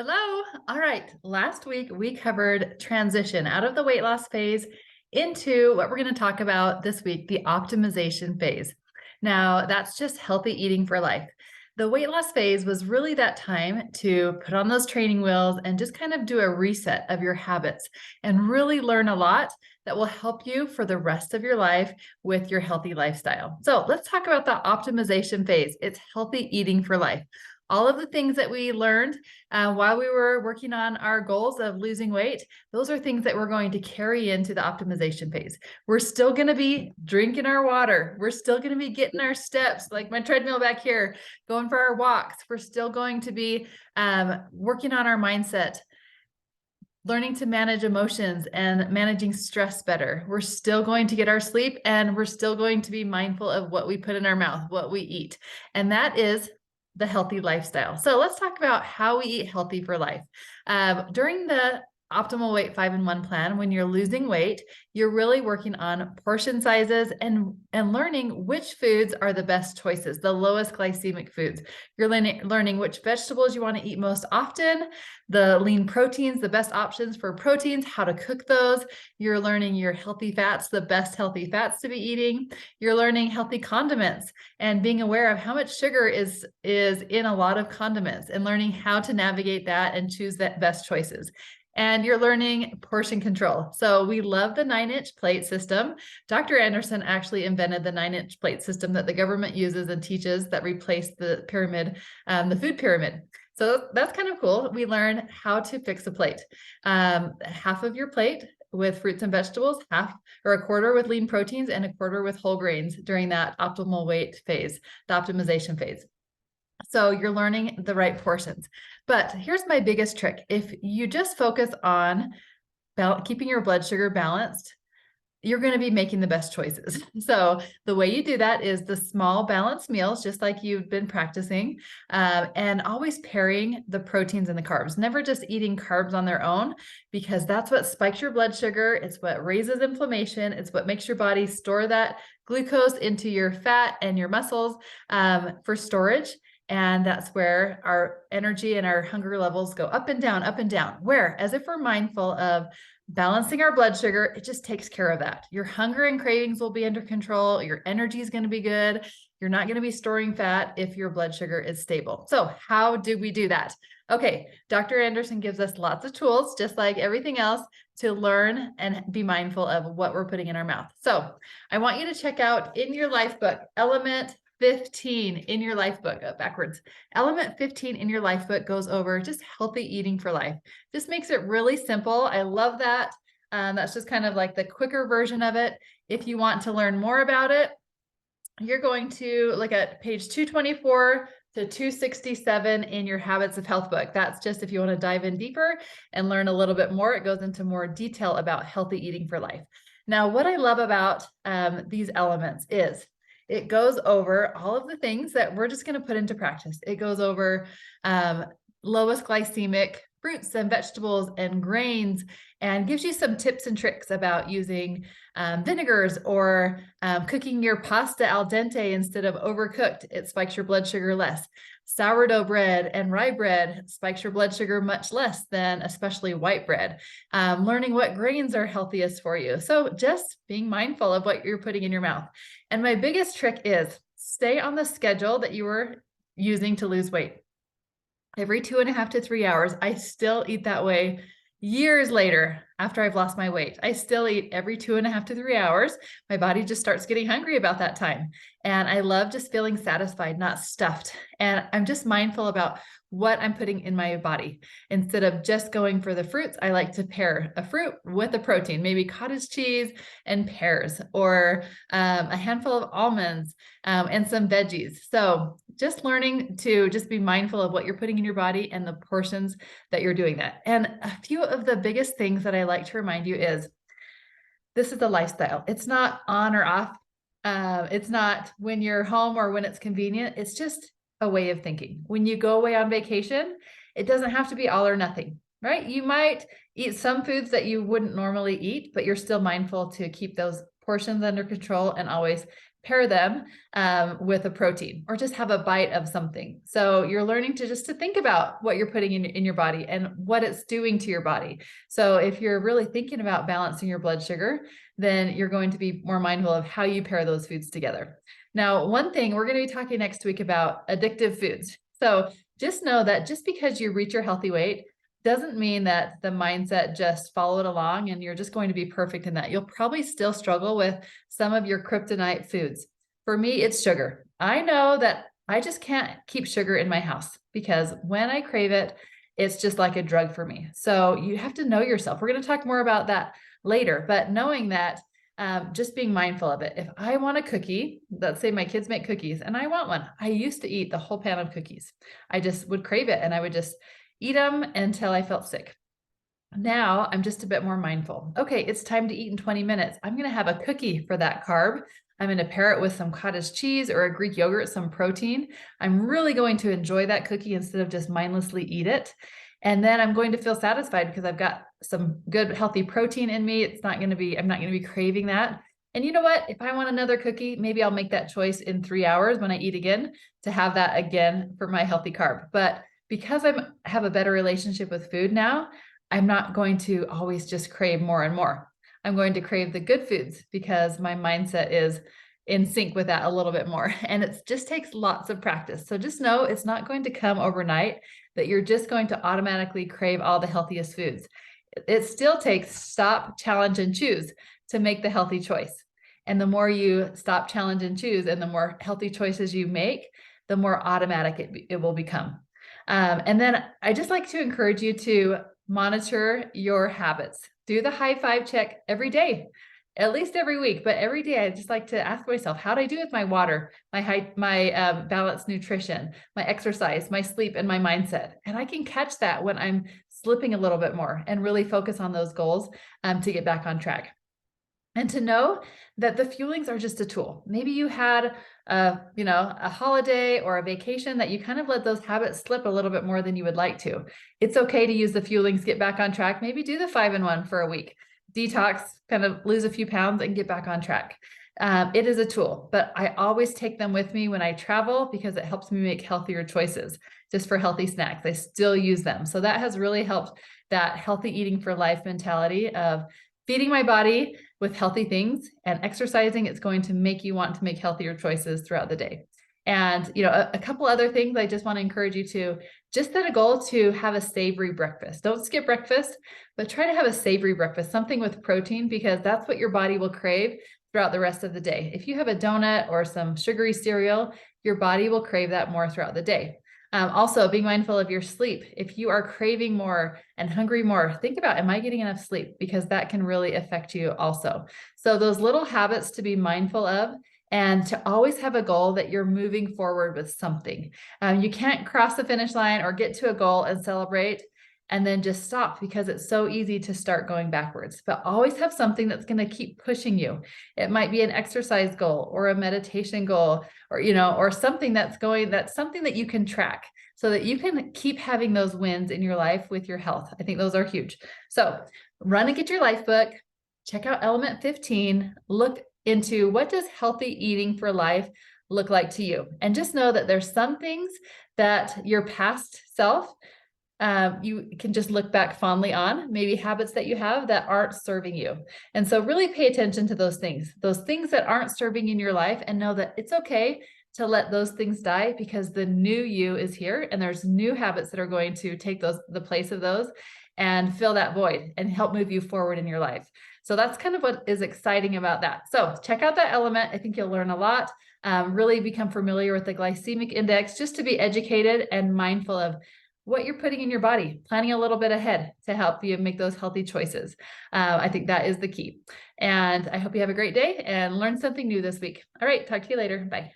Hello. All right. Last week we covered transition out of the weight loss phase into what we're going to talk about this week, the optimization phase. Now, that's just healthy eating for life. The weight loss phase was really that time to put on those training wheels and just kind of do a reset of your habits and really learn a lot that will help you for the rest of your life with your healthy lifestyle. So, let's talk about the optimization phase. It's healthy eating for life. All of the things that we learned while we were working on our goals of losing weight, those are things that we're going to carry into the optimization phase. We're still going to be drinking our water. We're still going to be getting our steps, like my treadmill back here, going for our walks. We're still going to be working on our mindset, learning to manage emotions and managing stress better. We're still going to get our sleep, and we're still going to be mindful of what we put in our mouth, what we eat. And that is the healthy lifestyle. So let's talk about how we eat healthy for life. During the optimal weight 5-in-1 plan, when you're losing weight, you're really working on portion sizes and learning which foods are the best choices, the lowest glycemic foods. You're learning which vegetables you want to eat most often, the lean proteins, the best options for proteins, how to cook those. You're learning your healthy fats, the best healthy fats to be eating. You're learning healthy condiments and being aware of how much sugar is in a lot of condiments and learning how to navigate that and choose the best choices. And you're learning portion control. So we love the 9-inch plate system. Dr. Anderson actually invented the 9-inch plate system that the government uses and teaches that replaced the pyramid, the food pyramid. So that's kind of cool. We learn how to fix a plate. Half of your plate with fruits and vegetables, half or a quarter with lean proteins, and a quarter with whole grains during that optimal weight phase, the optimization phase. So you're learning the right portions. But here's my biggest trick. If you just focus on keeping your blood sugar balanced, you're going to be making the best choices. So the way you do that is the small balanced meals, just like you've been practicing, and always pairing the proteins and the carbs. Never just eating carbs on their own, because that's what spikes your blood sugar. It's what raises inflammation. It's what makes your body store that glucose into your fat and your muscles for storage. And that's where our energy and our hunger levels go up and down, up and down. Whereas if we're mindful of balancing our blood sugar, it just takes care of that. Your hunger and cravings will be under control. Your energy is going to be good. You're not going to be storing fat if your blood sugar is stable. So how do we do that? Okay, Dr. Anderson gives us lots of tools, just like everything else, to learn and be mindful of what we're putting in our mouth. So I want you to check out in your life book, Element 15 in your life book, backwards. Element 15 in your life book goes over just healthy eating for life. Just makes it really simple. I love that. That's just kind of like the quicker version of it. If you want to learn more about it, you're going to look at page 224 to 267 in your Habits of Health book. That's just if you want to dive in deeper and learn a little bit more. It goes into more detail about healthy eating for life. Now, what I love about these elements is it goes over all of the things that we're just going to put into practice. It goes over lowest glycemic fruits and vegetables and grains, and gives you some tips and tricks about using vinegars or cooking your pasta al dente instead of overcooked. It spikes your blood sugar less. Sourdough bread and rye bread spikes your blood sugar much less than especially white bread. Learning what grains are healthiest for you. So just being mindful of what you're putting in your mouth. And my biggest trick is stay on the schedule that you were using to lose weight. Every 2.5 to 3 hours, I still eat that way years later after I've lost my weight. I still eat every 2.5 to 3 hours. My body just starts getting hungry about that time. And I love just feeling satisfied, not stuffed. And I'm just mindful about what I'm putting in my body. Instead of just going for the fruits, I like to pair a fruit with a protein, maybe cottage cheese and pears, or a handful of almonds and some veggies. So just learning to just be mindful of what you're putting in your body and the portions that you're doing that. And a few of the biggest things that I like to remind you is this is a lifestyle. It's not on or off. It's not when you're home or when it's convenient. It's just a way of thinking. When you go away on vacation, it doesn't have to be all or nothing, right? You might eat some foods that you wouldn't normally eat, but you're still mindful to keep those portions under control and always pair them with a protein or just have a bite of something. So you're learning to just to think about what you're putting in your body and what it's doing to your body. So if you're really thinking about balancing your blood sugar, then you're going to be more mindful of how you pair those foods together. Now, one thing we're going to be talking next week about addictive foods. So just know that just because you reach your healthy weight doesn't mean that the mindset just followed along and you're just going to be perfect in that. You'll probably still struggle with some of your kryptonite foods. For me, it's sugar. I know that I just can't keep sugar in my house because when I crave it, it's just like a drug for me. So you have to know yourself. We're going to talk more about that later, but knowing that just being mindful of it. If I want a cookie, let's say my kids make cookies and I want one, I used to eat the whole pan of cookies. I just would crave it and I would just eat them until I felt sick. Now I'm just a bit more mindful. Okay, it's time to eat in 20 minutes. I'm going to have a cookie for that carb. I'm going to pair it with some cottage cheese or a Greek yogurt, some protein. I'm really going to enjoy that cookie instead of just mindlessly eat it. And then I'm going to feel satisfied because I've got some good healthy protein in me. I'm not going to be craving that. And you know what? If I want another cookie, maybe I'll make that choice in 3 hours when I eat again to have that again for my healthy carb. But because I have a better relationship with food now, I'm not going to always just crave more and more. I'm going to crave the good foods because my mindset is in sync with that a little bit more. And it just takes lots of practice. So just know it's not going to come overnight that you're just going to automatically crave all the healthiest foods. It still takes stop, challenge, and choose to make the healthy choice. And the more you stop, challenge, and choose, and the more healthy choices you make, the more automatic it will become. And then I just like to encourage you to monitor your habits. Do the high five check every day, at least every week, but every day I just like to ask myself, how do I do with my water, my balanced nutrition, my exercise, my sleep, and my mindset? And I can catch that when I'm slipping a little bit more and really focus on those goals to get back on track. And to know that the fuelings are just a tool. Maybe you had a holiday or a vacation that you kind of let those habits slip a little bit more than you would like to. It's okay to use the fuelings, get back on track. Maybe do the 5-in-1 for a week. Detox, kind of lose a few pounds and get back on track. It is a tool, but I always take them with me when I travel because it helps me make healthier choices just for healthy snacks. I still use them. So that has really helped that healthy eating for life mentality of feeding my body with healthy things and exercising. It's going to make you want to make healthier choices throughout the day. And, a couple other things I just want to encourage you to just set a goal to have a savory breakfast. Don't skip breakfast, but try to have a savory breakfast, something with protein, because that's what your body will crave throughout the rest of the day. If you have a donut or some sugary cereal, your body will crave that more throughout the day. Also, being mindful of your sleep. If you are craving more and hungry more, think about, am I getting enough sleep? Because that can really affect you also. So those little habits to be mindful of and to always have a goal that you're moving forward with something. You can't cross the finish line or get to a goal and celebrate and then just stop because it's so easy to start going backwards, but always have something that's going to keep pushing you. It might be an exercise goal or a meditation goal or something that's something that you can track so that you can keep having those wins in your life with your health. I think those are huge. So run and get your life book, check out element 15, look into what does healthy eating for life look like to you? And just know that there's some things that your past self you can just look back fondly on, maybe habits that you have that aren't serving you. And so really pay attention to those things that aren't serving in your life, and know that it's okay to let those things die because the new you is here and there's new habits that are going to take the place of those and fill that void and help move you forward in your life. So that's kind of what is exciting about that. So check out that element. I think you'll learn a lot. Really become familiar with the glycemic index just to be educated and mindful of what you're putting in your body, planning a little bit ahead to help you make those healthy choices. I think that is the key. And I hope you have a great day and learn something new this week. All right, talk to you later. Bye.